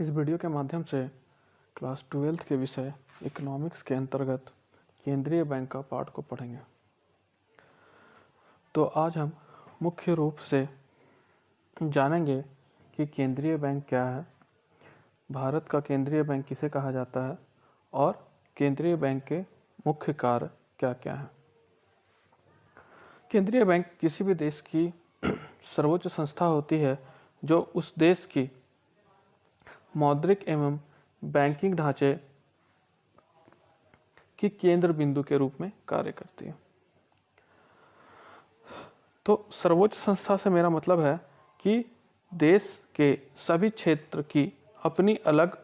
इस वीडियो के माध्यम से क्लास 12th के विषय इकोनॉमिक्स के अंतर्गत केंद्रीय बैंक का पाठ को पढ़ेंगे। तो आज हम मुख्य रूप से जानेंगे कि केंद्रीय बैंक क्या है, भारत का केंद्रीय बैंक किसे कहा जाता है और केंद्रीय बैंक के मुख्य कार्य क्या क्या हैं। केंद्रीय बैंक किसी भी देश की सर्वोच्च संस्था होती है जो उस देश की मौद्रिक एवं बैंकिंग ढांचे की केंद्र बिंदु के रूप में कार्य करती है। तो सर्वोच्च संस्था से मेरा मतलब है कि देश के सभी क्षेत्र की अपनी अलग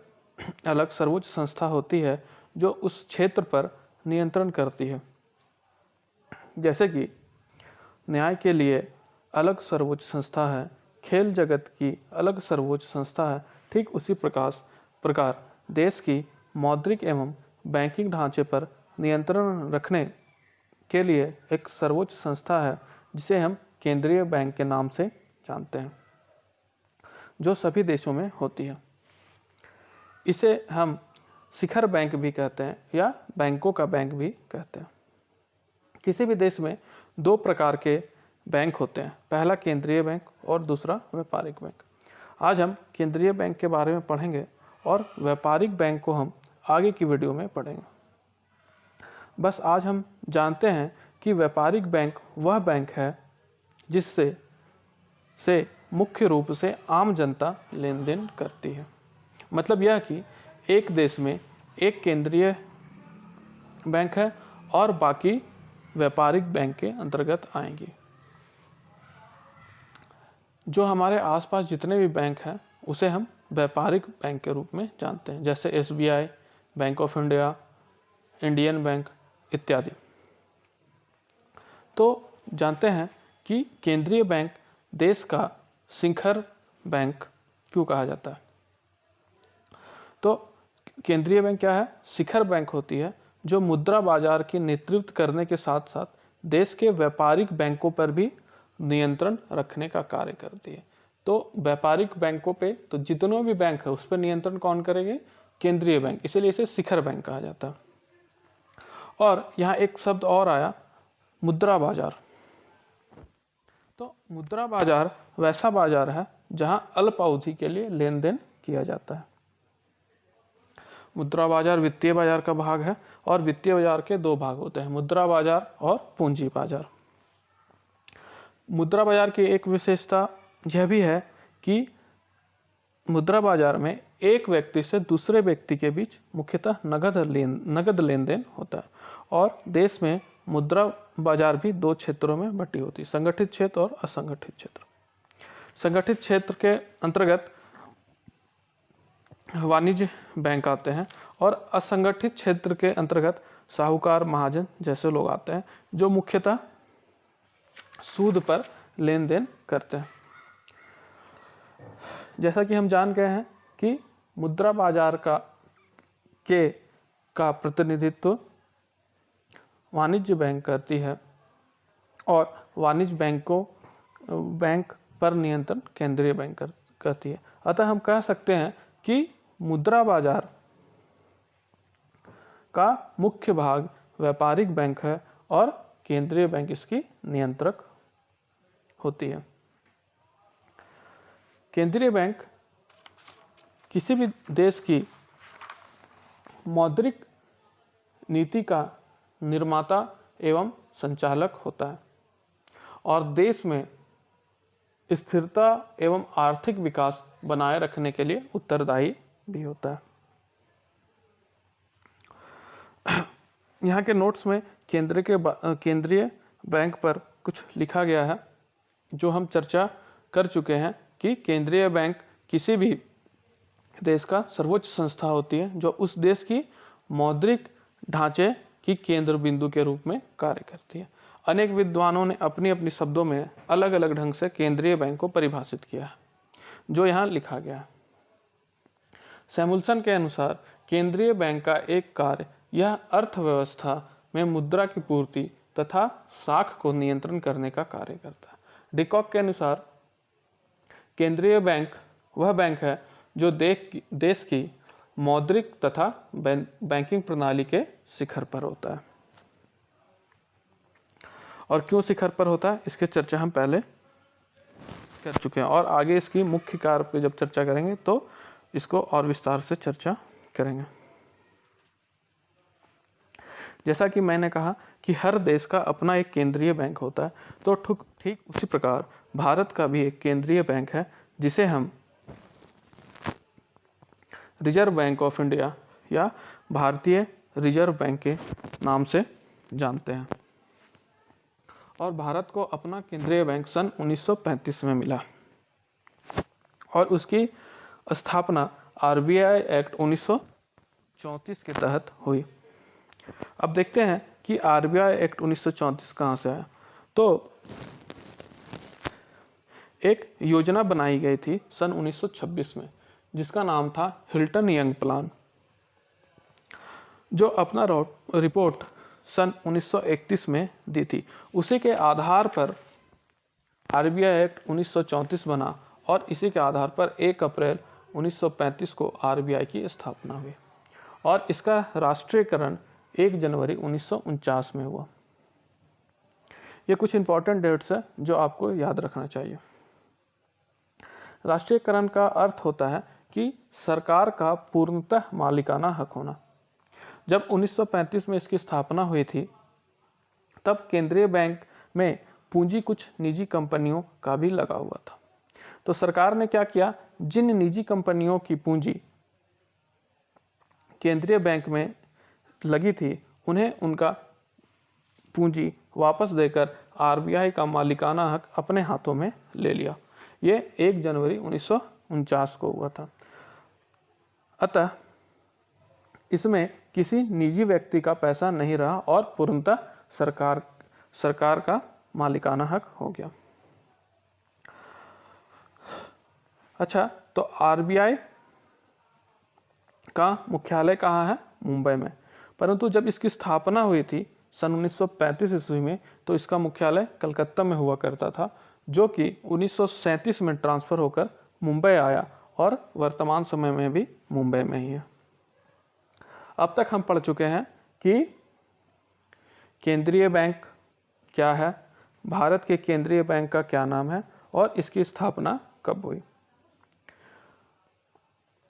अलग सर्वोच्च संस्था होती है जो उस क्षेत्र पर नियंत्रण करती है। जैसे कि न्याय के लिए अलग सर्वोच्च संस्था है, खेल जगत की अलग सर्वोच्च संस्था है, ठीक उसी प्रकार देश की मौद्रिक एवं बैंकिंग ढांचे पर नियंत्रण रखने के लिए एक सर्वोच्च संस्था है जिसे हम केंद्रीय बैंक के नाम से जानते हैं, जो सभी देशों में होती है। इसे हम शिखर बैंक भी कहते हैं या बैंकों का बैंक भी कहते हैं। किसी भी देश में दो प्रकार के बैंक होते हैं, पहला केंद्रीय बैंक और दूसरा व्यापारिक बैंक। आज हम केंद्रीय बैंक के बारे में पढ़ेंगे और व्यापारिक बैंक को हम आगे की वीडियो में पढ़ेंगे। बस आज हम जानते हैं कि व्यापारिक बैंक वह बैंक है जिससे मुख्य रूप से आम जनता लेन देन करती है। मतलब यह कि एक देश में एक केंद्रीय बैंक है और बाकी व्यापारिक बैंक के अंतर्गत आएंगी। जो हमारे आसपास जितने भी बैंक हैं उसे हम व्यापारिक बैंक के रूप में जानते हैं, जैसे SBI, bank of India, Indian bank इत्यादि। तो जानते हैं कि केंद्रीय बैंक देश का शिखर बैंक क्यों कहा जाता है। तो केंद्रीय बैंक क्या है? शिखर बैंक होती है जो मुद्रा बाजार की नेतृत्व करने के साथ साथ देश के व्यापारिक बैंकों पर भी नियंत्रण रखने का कार्य करती है। तो व्यापारिक बैंकों पे तो जितने भी बैंक है उस पर नियंत्रण कौन करेंगे? केंद्रीय बैंक, इसीलिए इसे शिखर बैंक कहा जाता है। और यहाँ एक शब्द और आया, मुद्रा बाजार। तो मुद्रा बाजार वैसा बाजार है जहां अल्प अवधि के लिए लेन देन किया जाता है। मुद्रा बाजार वित्तीय बाजार का भाग है और वित्तीय बाजार के दो भाग होते हैं, मुद्रा बाजार और पूंजी बाजार। मुद्रा बाजार की एक विशेषता यह भी है कि मुद्रा बाजार में एक व्यक्ति से दूसरे व्यक्ति के बीच मुख्यतः नगद लेन देन होता है। और देश में मुद्रा बाजार भी दो क्षेत्रों में बटी होती है, संगठित क्षेत्र और असंगठित क्षेत्र। संगठित क्षेत्र के अंतर्गत वाणिज्य बैंक आते हैं और असंगठित क्षेत्र के अंतर्गत साहूकार, महाजन जैसे लोग आते हैं जो मुख्यतः सूद पर लेन देन करते हैं। जैसा कि हम जान गए हैं कि मुद्रा बाजार का प्रतिनिधित्व वाणिज्य बैंक करती है और वाणिज्य बैंक पर नियंत्रण केंद्रीय बैंक करती है। अतः हम कह सकते हैं कि मुद्रा बाजार का मुख्य भाग व्यापारिक बैंक है और केंद्रीय बैंक इसकी नियंत्रक होती है। केंद्रीय बैंक किसी भी देश की मौद्रिक नीति का निर्माता एवं संचालक होता है और देश में स्थिरता एवं आर्थिक विकास बनाए रखने के लिए उत्तरदायी भी होता है। यहाँ के नोट्स में केंद्रीय बैंक पर कुछ लिखा गया है जो हम चर्चा कर चुके हैं कि केंद्रीय बैंक किसी भी देश का सर्वोच्च संस्था होती है जो उस देश की मौद्रिक ढांचे की केंद्र बिंदु के रूप में कार्य करती है। अनेक विद्वानों ने अपनी अपनी शब्दों में अलग अलग ढंग से केंद्रीय बैंक को परिभाषित किया है, जो यहाँ लिखा गया है। सैमुअल्सन के अनुसार केंद्रीय बैंक का एक कार्य यह अर्थव्यवस्था में मुद्रा की पूर्ति तथा साख को नियंत्रण करने का कार्य करता है। डिकॉक के अनुसार केंद्रीय बैंक वह बैंक है जो देश की मौद्रिक तथा बैंकिंग प्रणाली के शिखर पर होता है। और क्यों शिखर पर होता है, इसकी चर्चा हम पहले कर चुके हैं और आगे इसकी मुख्य कार्य पे जब चर्चा करेंगे तो इसको और विस्तार से चर्चा करेंगे। जैसा कि मैंने कहा कि हर देश का अपना एक केंद्रीय बैंक होता है, तो ठीक उसी प्रकार भारत का भी एक केंद्रीय बैंक है जिसे हम रिजर्व बैंक ऑफ इंडिया या भारतीय रिजर्व बैंक के नाम से जानते हैं। और भारत को अपना केंद्रीय बैंक सन 1935 में मिला और उसकी स्थापना आरबीआई एक्ट 1934 के तहत हुई। अब देखते हैं कि आरबीआई एक्ट 1934 कहाँ से आया। तो एक योजना बनाई गई थी सन 1926 में जिसका नाम था हिल्टन यंग प्लान, जो अपना रिपोर्ट सन 1931 में दी थी। उसी के आधार पर आरबीआई एक्ट 1934 बना और इसी के आधार पर 1 अप्रैल 1935 को आरबीआई की स्थापना हुई और इसका राष्ट्रीयकरण 1 जनवरी 1949 में हुआ। ये कुछ इंपॉर्टेंट डेट्स है जो आपको याद रखना चाहिए। राष्ट्रीयकरण का अर्थ होता है कि सरकार का पूर्णतः मालिकाना हक होना। जब 1935 में इसकी स्थापना हुई थी तब केंद्रीय बैंक में पूंजी कुछ निजी कंपनियों का भी लगा हुआ था। तो सरकार ने क्या किया, जिन निजी कंपनियों की पूंजी केंद्रीय बैंक में लगी थी उन्हें उनका पूंजी वापस देकर आरबीआई का मालिकाना हक अपने हाथों में ले लिया। ये 1 जनवरी 1949 को हुआ था। अतः इसमें किसी निजी व्यक्ति का पैसा नहीं रहा और पूर्णतः सरकार का मालिकाना हक हो गया। अच्छा, तो आरबीआई का मुख्यालय कहाँ है, मुंबई में। परंतु जब इसकी स्थापना हुई थी सन 1935 ईस्वी में तो इसका मुख्यालय कलकत्ता में हुआ करता था, जो कि 1937 में ट्रांसफर होकर मुंबई आया और वर्तमान समय में भी मुंबई में ही है। अब तक हम पढ़ चुके हैं कि केंद्रीय बैंक क्या है, भारत के केंद्रीय बैंक का क्या नाम है और इसकी स्थापना कब हुई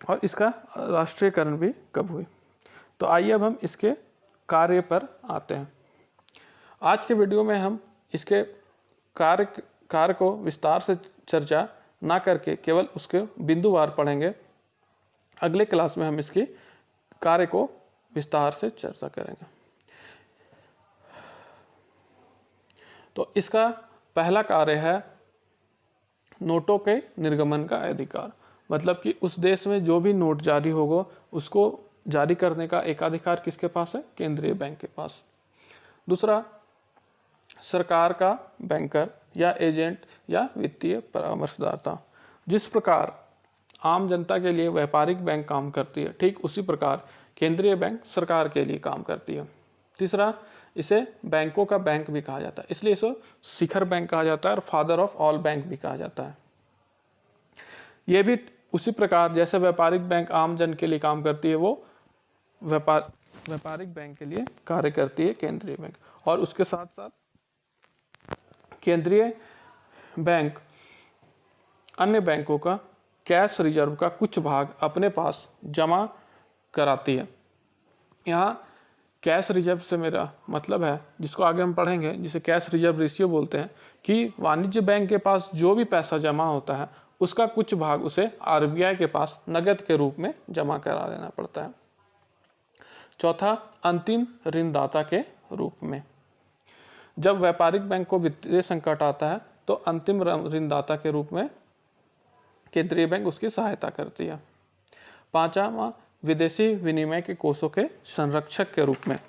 और इसका राष्ट्रीयकरण भी कब हुई। तो आइए अब हम इसके कार्य पर आते हैं। आज के वीडियो में हम इसके कार्य को विस्तार से चर्चा ना करके केवल उसके बिंदुवार पढ़ेंगे। अगले क्लास में हम इसकी कार्य को विस्तार से चर्चा करेंगे। तो इसका पहला कार्य है नोटों के निर्गमन का अधिकार, मतलब कि उस देश में जो भी नोट जारी होगा उसको जारी करने का एकाधिकार किसके पास है, केंद्रीय बैंक के पास। दूसरा, सरकार का बैंकर या एजेंट या वित्तीय परामर्शदाता। जिस प्रकार आम जनता के लिए व्यापारिक बैंक काम करती है, ठीक उसी प्रकार केंद्रीय बैंक सरकार के लिए काम करती है। तीसरा, इसे बैंकों का बैंक भी कहा जाता है, इसलिए इसे शिखर बैंक कहा जाता है और फादर ऑफ ऑल बैंक भी कहा जाता है। यह भी उसी प्रकार जैसे व्यापारिक बैंक आम जन के लिए काम करती है, वो व्यापारिक बैंक के लिए कार्य करती है केंद्रीय बैंक। और उसके साथ साथ केंद्रीय बैंक अन्य बैंकों का कैश रिजर्व का कुछ भाग अपने पास जमा कराती है। यहाँ कैश रिजर्व से मेरा मतलब है, जिसको आगे हम पढ़ेंगे, जिसे कैश रिजर्व रेशियो बोलते हैं, कि वाणिज्य बैंक के पास जो भी पैसा जमा होता है उसका कुछ भाग उसे आरबीआई के पास नगद के रूप में जमा करा देना पड़ता है। चौथा, अंतिम ऋणदाता के रूप में। जब व्यापारिक बैंक को वित्तीय संकट आता है तो अंतिम ऋणदाता के रूप में केंद्रीय बैंक उसकी सहायता करती है। पांचवा, विदेशी विनिमय के कोषों के संरक्षक के रूप में।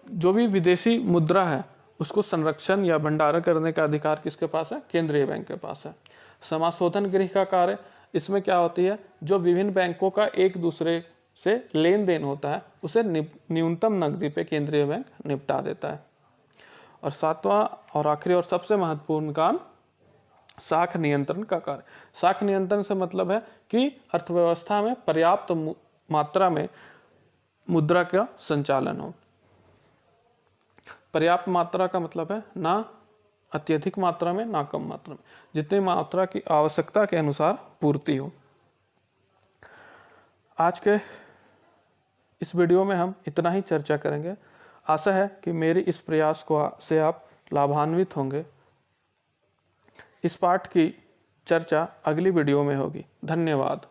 जो भी विदेशी मुद्रा है उसको संरक्षण या भंडारण करने का अधिकार किसके पास है, केंद्रीय बैंक के पास है। समाशोधन गृह का कार्य, इसमें क्या होती है, जो विभिन्न बैंकों का एक दूसरे से लेन देन होता है उसे न्यूनतम नकदी पे केंद्रीय बैंक निपटा देता है। और सातवां और आखिरी और सबसे महत्वपूर्ण काम साख नियंत्रण का कार्य। साख नियंत्रण से मतलब है कि अर्थव्यवस्था में पर्याप्त मात्रा में मुद्रा का संचालन हो। पर्याप्त मात्रा का मतलब है ना अत्यधिक मात्रा में ना कम मात्रा में, जितनी मात्रा की आवश्यकता के अनुसार पूर्ति हो। आज के इस वीडियो में हम इतना ही चर्चा करेंगे। आशा है कि मेरी इस प्रयास से आप लाभान्वित होंगे। इस पाठ की चर्चा अगली वीडियो में होगी। धन्यवाद।